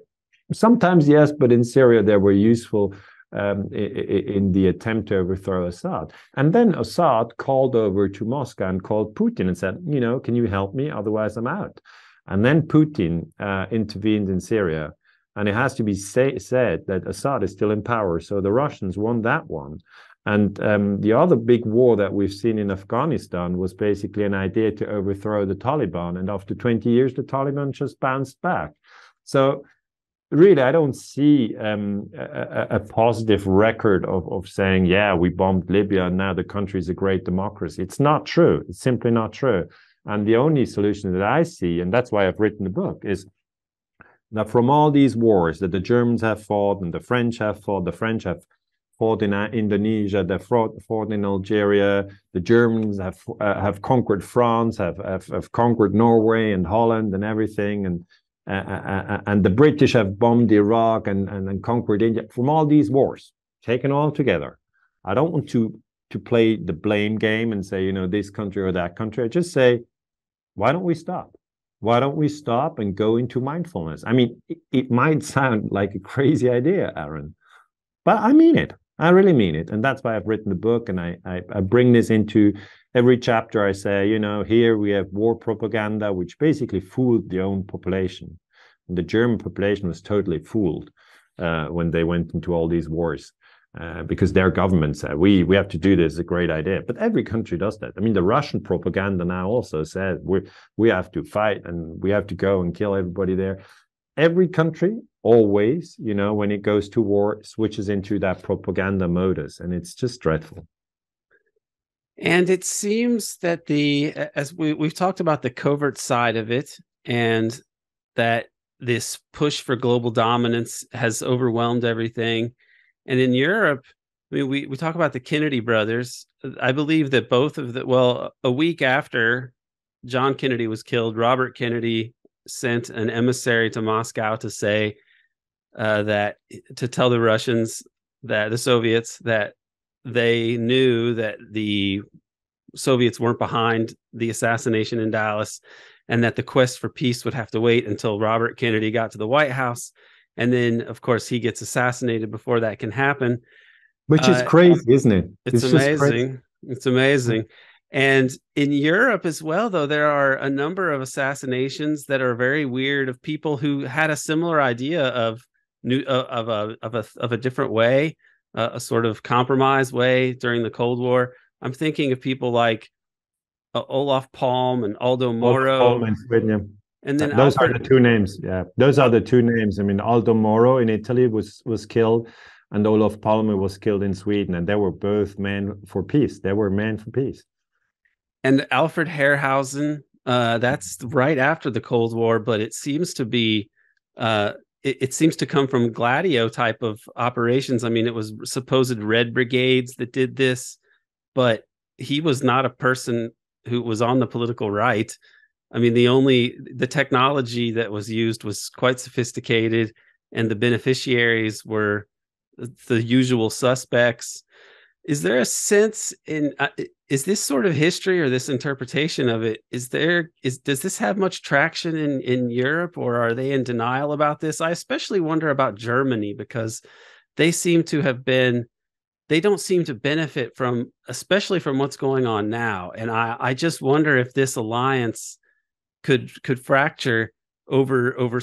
sometimes yes, but in Syria they were useful in the attempt to overthrow Assad. And then Assad called over to Moscow and called Putin and said, you know, can you help me? Otherwise, I'm out. And then Putin intervened in Syria. And it has to be said that Assad is still in power. So the Russians won that one. And the other big war that we've seen in Afghanistan was basically an idea to overthrow the Taliban. And after 20 years, the Taliban just bounced back. So really, I don't see a positive record of saying, yeah, we bombed Libya and now the country is a great democracy. It's not true. It's simply not true. And the only solution that I see, and that's why I've written the book, is that from all these wars that the Germans have fought and the French have fought, the French have fought in Indonesia, they fought in Algeria, the Germans have conquered France, have conquered Norway and Holland and everything, and the British have bombed Iraq and conquered India. From all these wars, taken all together, I don't want to play the blame game and say, this country or that country. I just say, why don't we stop? Why don't we stop and go into mindfulness? I mean, it might sound like a crazy idea, Aaron, but I mean it. I really mean it. And that's why I've written the book. And I bring this into every chapter. I say, here we have war propaganda, which basically fooled the own population. And the German population was totally fooled when they went into all these wars. Because their government said, we have to do this, it's a great idea. But every country does that. I mean, the Russian propaganda now also says we have to fight and we have to go and kill everybody there. Every country always, when it goes to war, switches into that propaganda modus, and it's just dreadful. And it seems that as we've talked about the covert side of it, and that this push for global dominance has overwhelmed everything. And in Europe, I mean, we talk about the Kennedy brothers. I believe that a week after John Kennedy was killed, Robert Kennedy sent an emissary to Moscow to say to tell the Russians, that the Soviets, that they knew that the Soviets weren't behind the assassination in Dallas, and that the quest for peace would have to wait until Robert Kennedy got to the White House. And then, of course, he gets assassinated before that can happen. Which is crazy, isn't it? It's amazing. It's amazing. And in Europe as well, though, there are a number of assassinations that are very weird, of people who had a similar idea of a different way, a sort of compromise way during the Cold War. I'm thinking of people like Olof Palme and Aldo Moro. And then those are the two names. Yeah, those are the two names. I mean, Aldo Moro in Italy was killed, and Olof Palme was killed in Sweden, and they were both men for peace. They were men for peace. And Alfred Herrhausen, that's right after the Cold War, but it seems to be it seems to come from Gladio type of operations. I mean, it was supposed Red Brigades that did this, but he was not a person who was on the political right. I mean, the technology that was used was quite sophisticated, and the beneficiaries were the usual suspects. Is there a sense is this sort of history, or this interpretation of it, does this have much traction in Europe, or are they in denial about this? I especially wonder about Germany, because they don't seem to benefit from, especially from what's going on now. And I just wonder if this alliance could fracture over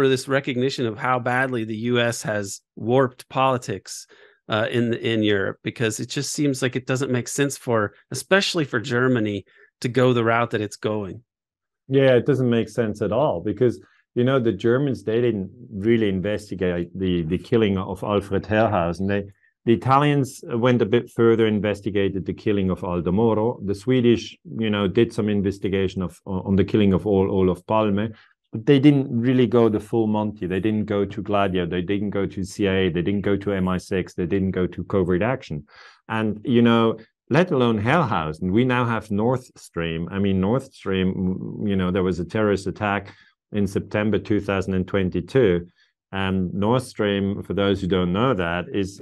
this recognition of how badly the U.S. has warped politics in Europe, because it just seems like it doesn't make sense especially for Germany, to go the route that it's going. Yeah, it doesn't make sense at all, because the Germans, they didn't really investigate the killing of Alfred Herrhausen. The Italians went a bit further, investigated the killing of Aldo Moro. The Swedish, did some investigation on the killing of Olof Palme, but they didn't really go the full Monty. They didn't go to Gladio. They didn't go to CIA. They didn't go to MI6. They didn't go to covert action. And, let alone Herrhausen, we now have Nord Stream. I mean, Nord Stream, there was a terrorist attack in September 2022. And Nord Stream, for those who don't know that, is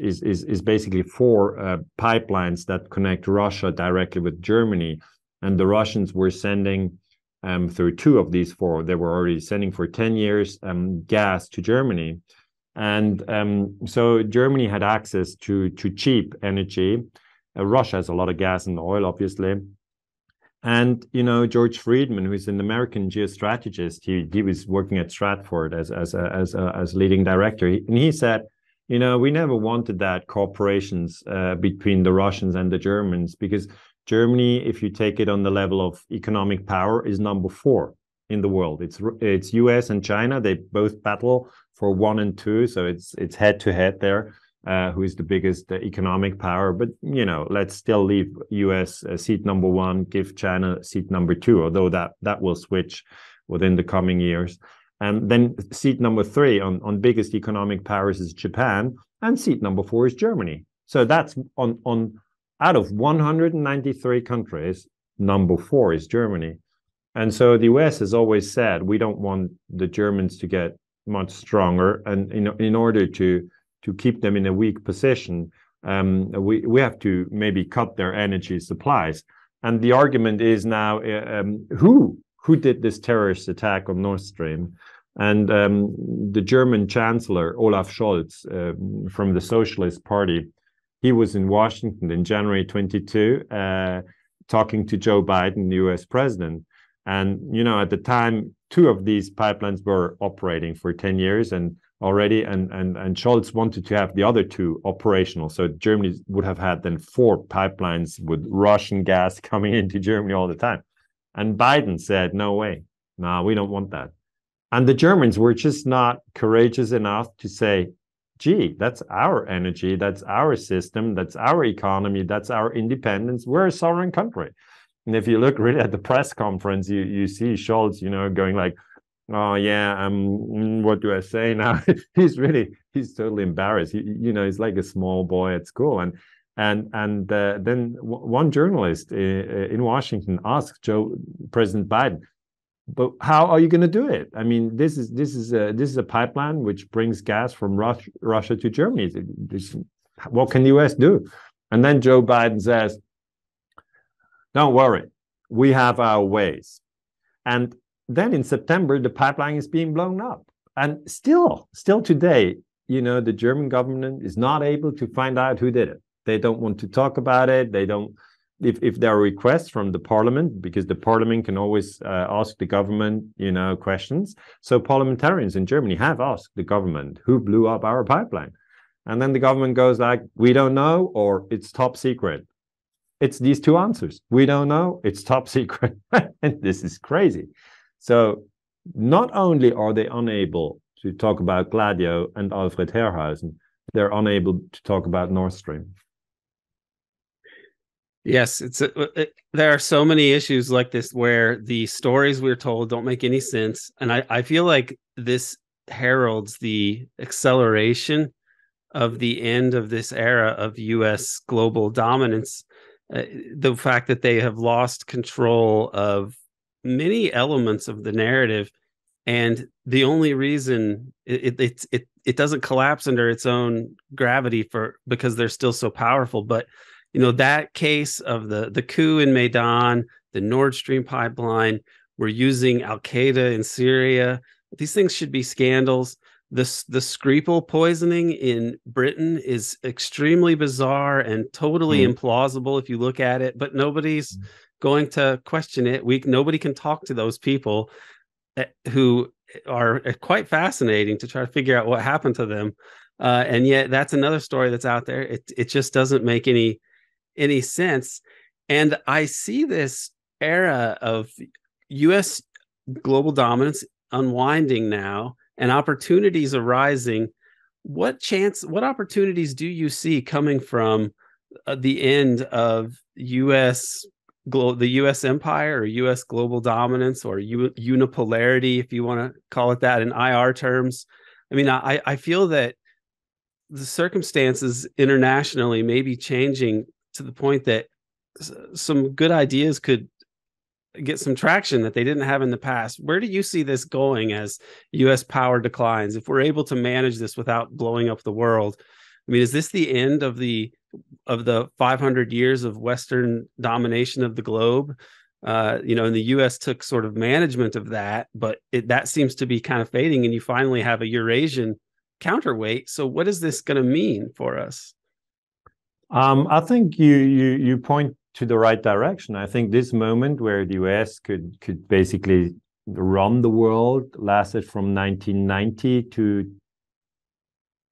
basically four pipelines that connect Russia directly with Germany. And the Russians were sending through two of these four. They were already sending for 10 years gas to Germany. And so Germany had access to cheap energy. Russia has a lot of gas and oil, obviously. And, George Friedman, who's an American geostrategist, he was working at Stratford as leading director. And he said, we never wanted that cooperations between the Russians and the Germans, because Germany, if you take it on the level of economic power, is number 4. in the world. It's US and China. They both battle for 1 and 2, so it's head to head there. Who is the biggest economic power? But let's still leave US seat number 1, give China seat number 2, although that will switch within the coming years. And then seat number 3 on biggest economic powers is Japan, and seat number 4 is Germany. So that's on out of 193 countries, number 4 is Germany. And so the US has always said, we don't want the Germans to get much stronger. And in order to keep them in a weak position, we have to maybe cut their energy supplies. And the argument is now, who did this terrorist attack on Nord Stream? And the German Chancellor, Olaf Scholz, from the Socialist Party, he was in Washington in January 22, talking to Joe Biden, the US president. And, at the time, 2 of these pipelines were operating for 10 years and already, and Scholz wanted to have the other 2 operational. So Germany would have had then 4 pipelines with Russian gas coming into Germany all the time. And Biden said, no way, no, we don't want that. And the Germans were just not courageous enough to say, gee, that's our energy, that's our system, that's our economy, that's our independence. We're a sovereign country. And if you look really at the press conference, you see Scholz, going like, oh yeah, what do I say now? he's totally embarrassed. He's like a small boy at school. And then one journalist in Washington asked President Biden, but how are you going to do it? I mean, this is a pipeline which brings gas from Russia to Germany. What can the US do? And then Joe Biden says, don't worry, we have our ways. And then in September, the pipeline is being blown up. And still today, the German government is not able to find out who did it. They don't want to talk about it. They don't, if there are requests from the parliament, because the parliament can always ask the government, questions. So parliamentarians in Germany have asked the government who blew up our pipeline. And then the government goes like, we don't know, or it's top secret. It's these 2 answers. We don't know, it's top secret. And this is crazy. So not only are they unable to talk about Gladio and Alfred Herrhausen, they're unable to talk about Nord Stream. Yes, there are so many issues like this where the stories we're told don't make any sense. And I feel like this heralds the acceleration of the end of this era of US global dominance. The fact that they have lost control of many elements of the narrative, and the only reason it doesn't collapse under its own gravity because they're still so powerful. But that case of the coup in Maidan, the Nord Stream pipeline, we're using Al Qaeda in Syria. These things should be scandals. The Skripal poisoning in Britain is extremely bizarre and totally implausible if you look at it, but nobody's going to question it. Nobody can talk to those people who are quite fascinating to try to figure out what happened to them. And yet that's another story that's out there. It just doesn't make any sense. And I see this era of US global dominance unwinding now, and opportunities arising. What opportunities do you see coming from the end of the US empire, or US global dominance, or unipolarity, if you want to call it that in IR terms? I mean, I feel that the circumstances internationally may be changing to the point that some good ideas could get some traction that they didn't have in the past. Where do you see this going as US power declines, if we're able to manage this without blowing up the world? I mean, is this the end of the 500 years of Western domination of the globe? And the US took sort of management of that, but that seems to be kind of fading, and you finally have a Eurasian counterweight. So what is this going to mean for us? I think you point to the right direction. I think this moment where the US could basically run the world lasted from 1990 to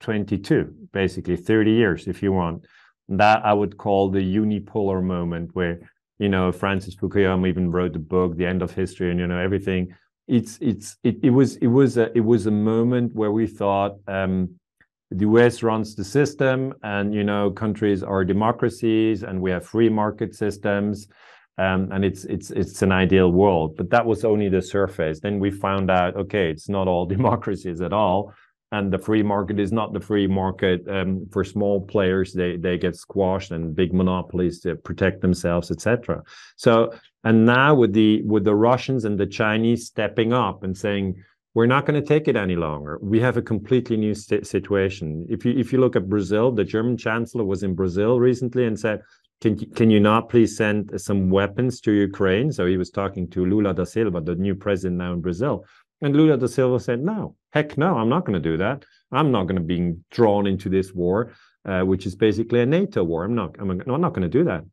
22, basically 30 years, if you want. That I would call the unipolar moment, where Francis Fukuyama even wrote the book, The End of History, and everything. it was a moment where we thought the US runs the system, and countries are democracies, and we have free market systems, and it's an ideal world. But that was only the surface. Then we found out, okay, it's not all democracies at all, and the free market is not the free market. For small players, they get squashed, and big monopolies to protect themselves, etc. So, and now with the Russians and the Chinese stepping up and saying, we're not going to take it any longer, we have a completely new situation. If you look at Brazil, the German chancellor was in Brazil recently and said, can you not please send some weapons to Ukraine? So he was talking to Lula da Silva, the new president now in Brazil. And Lula da Silva said, no, heck no, I'm not going to do that. I'm not going to be drawn into this war, which is basically a NATO war. I'm not going to do that.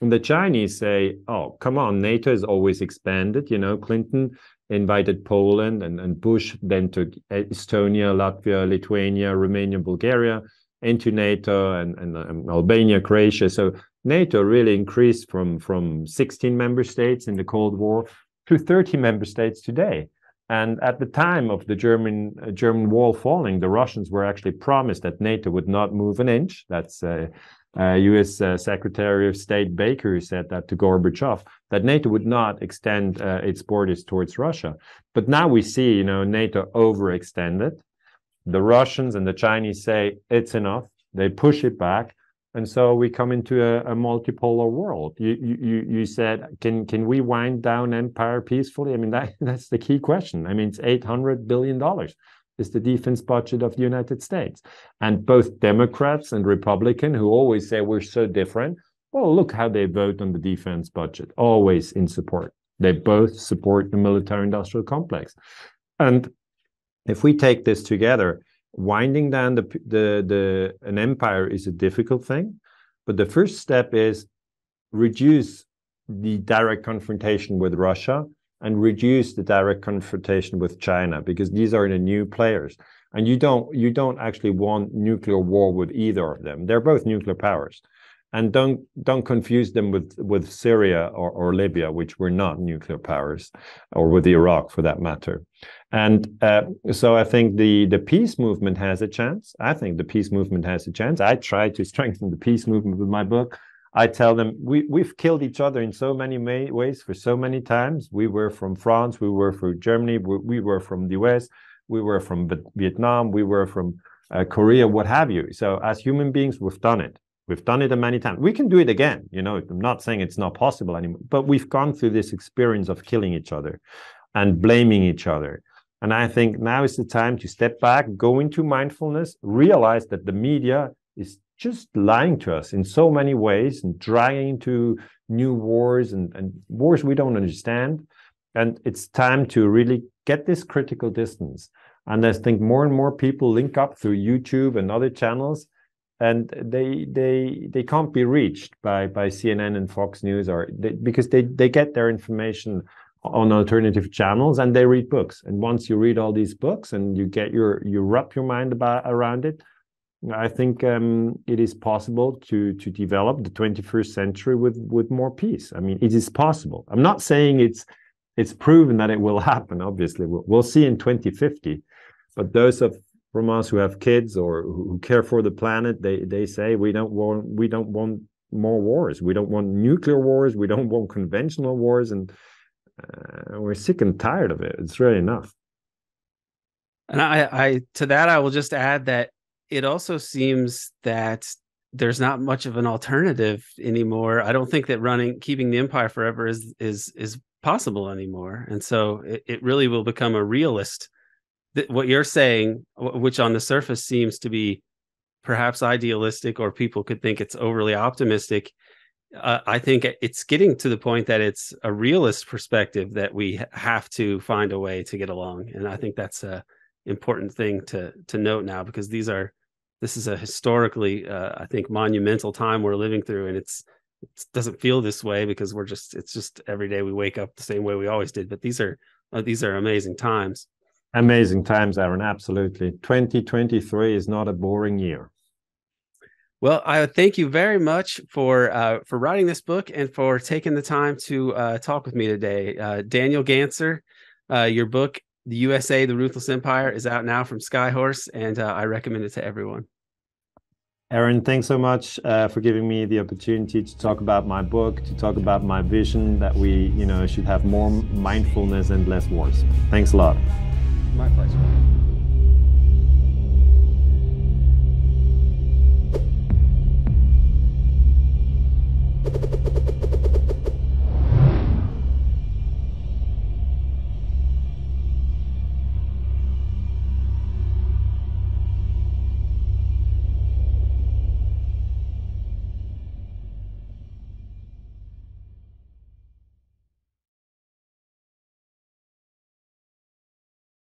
And the Chinese say, oh, come on, NATO has always expanded. Clinton invited Poland, and Bush then took Estonia, Latvia, Lithuania, Romania, Bulgaria into NATO, and Albania, Croatia. So NATO really increased from 16 member states in the Cold War to 30 member states today. And at the time of the German wall falling, the Russians were actually promised that NATO would not move an inch. That's U.S. Secretary of State Baker who said that to Gorbachev, that NATO would not extend its borders towards Russia. But now we see, NATO overextended. The Russians and the Chinese say it's enough. They push it back. And so we come into a multipolar world. You said, can we wind down empire peacefully? I mean, that's the key question. I mean, it's $800 billion is the defense budget of the United States. And both Democrats and Republicans, who always say we're so different, well, look how they vote on the defense budget, always in support. They both support the military-industrial complex. And if we take this together, winding down an empire is a difficult thing, but the first step is reduce the direct confrontation with Russia and reduce the direct confrontation with China, because these are the new players. And you don't actually want nuclear war with either of them. They're both nuclear powers. And don't confuse them with Syria or Libya, which were not nuclear powers, or with Iraq for that matter. And so I think the peace movement has a chance. I think the peace movement has a chance. I try to strengthen the peace movement with my book. I tell them we've killed each other in so many ways for so many times. We were from France, we were from Germany, we were from the US, we were from Vietnam, we were from Korea, what have you. So as human beings, we've done it. We've done it many times. We can do it again. I'm not saying it's not possible anymore, but we've gone through this experience of killing each other and blaming each other. And I think now is the time to step back, go into mindfulness, realize that the media is just lying to us in so many ways and dragging into new wars and wars we don't understand. And it's time to really get this critical distance. And I think more and more people link up through YouTube and other channels, and they can't be reached by CNN and Fox News, because they get their information on alternative channels, and they read books. And once you read all these books and you wrap your mind around it, I think it is possible to develop the 21st century with more peace. I mean, it is possible. I'm not saying it's proven that it will happen. Obviously, we'll see in 2050. But those from us who have kids or who care for the planet, they say we don't want more wars. We don't want nuclear wars. We don't want conventional wars, and we're sick and tired of it. It's really enough. And I to that I will just add that it also seems that there's not much of an alternative anymore. I don't think that keeping the empire forever is possible anymore. And so it really will become a realist. What you're saying, which on the surface seems to be perhaps idealistic, or people could think it's overly optimistic, I think it's getting to the point that it's a realist perspective that we have to find a way to get along. And I think that's a important thing to note now, because this is a historically, I think, monumental time we're living through, and it doesn't feel this way because it's just every day we wake up the same way we always did. But these are amazing times. Amazing times, Aaron. Absolutely. 2023 is not a boring year. Well, I thank you very much for writing this book and for taking the time to talk with me today. Daniele Ganser, Your book, The USA, The Ruthless Empire, is out now from Skyhorse, and I recommend it to everyone. Aaron, thanks so much for giving me the opportunity to talk about my book, to talk about my vision that we, should have more mindfulness and less wars. Thanks a lot. My pleasure.